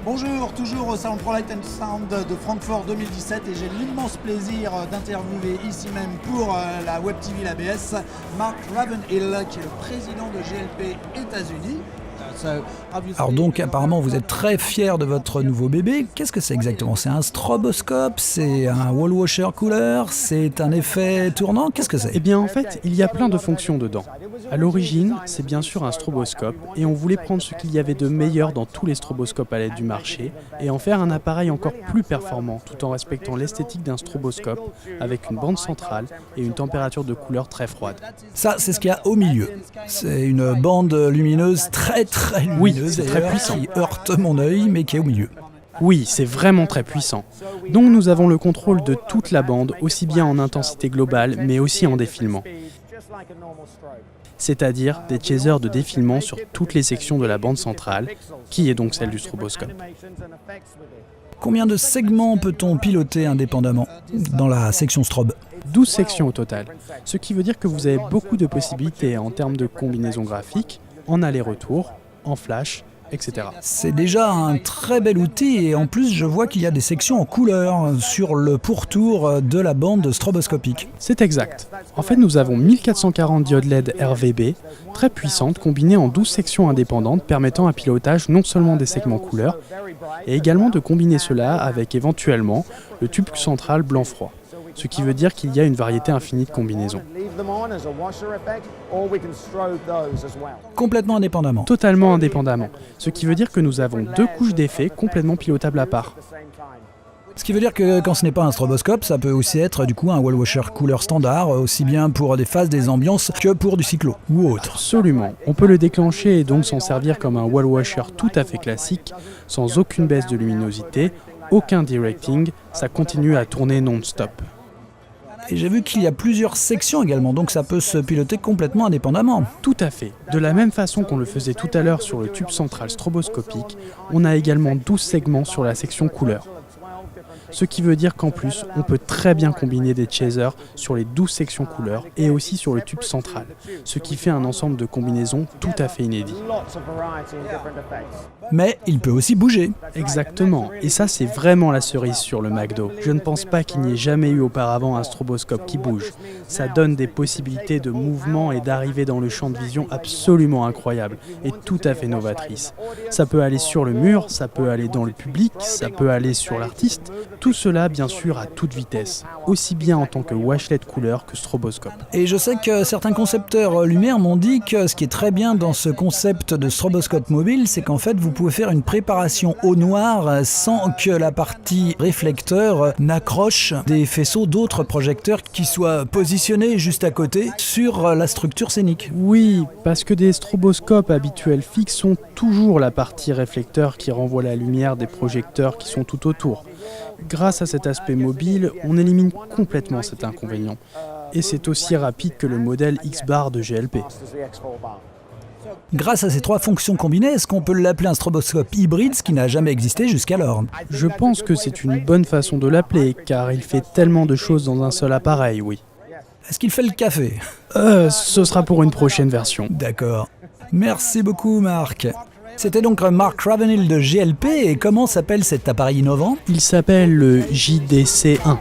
Bonjour, toujours au Salon ProLight & Sound de Francfort 2017 et j'ai l'immense plaisir d'interviewer ici même pour la Web TV l'ABS Mark Ravenhill qui est le président de GLP États-Unis. Alors donc apparemment vous êtes très fier de votre nouveau bébé. Qu'est-ce que c'est exactement? C'est un stroboscope? C'est un wall washer cooler? C'est un effet tournant? Qu'est-ce que c'est? Eh bien en fait, il y a plein de fonctions dedans. À l'origine, c'est bien sûr un stroboscope et on voulait prendre ce qu'il y avait de meilleur dans tous les stroboscopes à l'aide du marché et en faire un appareil encore plus performant tout en respectant l'esthétique d'un stroboscope avec une bande centrale et une température de couleur très froide. Ça, c'est ce qu'il y a au milieu. C'est une bande lumineuse très lumineuse, Oui, c'est très puissant. qui heurte mon œil mais qui est au milieu. Oui, c'est vraiment très puissant. Donc nous avons le contrôle de toute la bande, aussi bien en intensité globale mais aussi en défilement. C'est-à-dire des chasers de défilement sur toutes les sections de la bande centrale, qui est donc celle du stroboscope. Combien de segments peut-on piloter indépendamment dans la section strobe? 12 sections au total, ce qui veut dire que vous avez beaucoup de possibilités en termes de combinaisons graphiques, en aller-retour, en flash, etc. C'est déjà un très bel outil et en plus je vois qu'il y a des sections en couleur sur le pourtour de la bande stroboscopique. C'est exact. En fait, nous avons 1440 diodes LED RVB, très puissantes, combinées en 12 sections indépendantes, permettant un pilotage non seulement des segments couleurs, et également de combiner cela avec éventuellement le tube central blanc-froid. Ce qui veut dire qu'il y a une variété infinie de combinaisons. Complètement indépendamment. Totalement indépendamment. Ce qui veut dire que nous avons 2 couches d'effets complètement pilotables à part. Ce qui veut dire que quand ce n'est pas un stroboscope, ça peut aussi être du coup un wall washer couleur standard, aussi bien pour des phases, des ambiances que pour du cyclo ou autre. Absolument. On peut le déclencher et donc s'en servir comme un wall washer tout à fait classique, sans aucune baisse de luminosité, aucun directing, ça continue à tourner non-stop. Et j'ai vu qu'il y a plusieurs sections également, donc ça peut se piloter complètement indépendamment. Tout à fait. De la même façon qu'on le faisait tout à l'heure sur le tube central stroboscopique, on a également 12 segments sur la section couleur. Ce qui veut dire qu'en plus, on peut très bien combiner des chasers sur les 12 sections couleurs et aussi sur le tube central, ce qui fait un ensemble de combinaisons tout à fait inédit. Mais il peut aussi bouger. Exactement, et ça c'est vraiment la cerise sur le McDo. Je ne pense pas qu'il n'y ait jamais eu auparavant un stroboscope qui bouge. Ça donne des possibilités de mouvement et d'arrivée dans le champ de vision absolument incroyables et tout à fait novatrices. Ça peut aller sur le mur, ça peut aller dans le public, ça peut aller sur l'artiste. Tout cela, bien sûr, à toute vitesse, aussi bien en tant que washlet couleur que stroboscope. Et je sais que certains concepteurs lumière m'ont dit que ce qui est très bien dans ce concept de stroboscope mobile, c'est qu'en fait, vous pouvez faire une préparation au noir sans que la partie réflecteur n'accroche des faisceaux d'autres projecteurs qui soient positionnés juste à côté sur la structure scénique. Oui, parce que des stroboscopes habituels fixes ont toujours la partie réflecteur qui renvoie la lumière des projecteurs qui sont tout autour. Grâce à cet aspect mobile, on élimine complètement cet inconvénient. Et c'est aussi rapide que le modèle X-Bar de GLP. Grâce à ces 3 fonctions combinées, est-ce qu'on peut l'appeler un stroboscope hybride, ce qui n'a jamais existé jusqu'alors? Je pense que c'est une bonne façon de l'appeler, car il fait tellement de choses dans un seul appareil, oui. Est-ce qu'il fait le café? Ce sera pour une prochaine version. D'accord. Merci beaucoup Marc. C'était donc Mark Ravenhill de GLP et comment s'appelle cet appareil innovant? Il s'appelle le JDC1.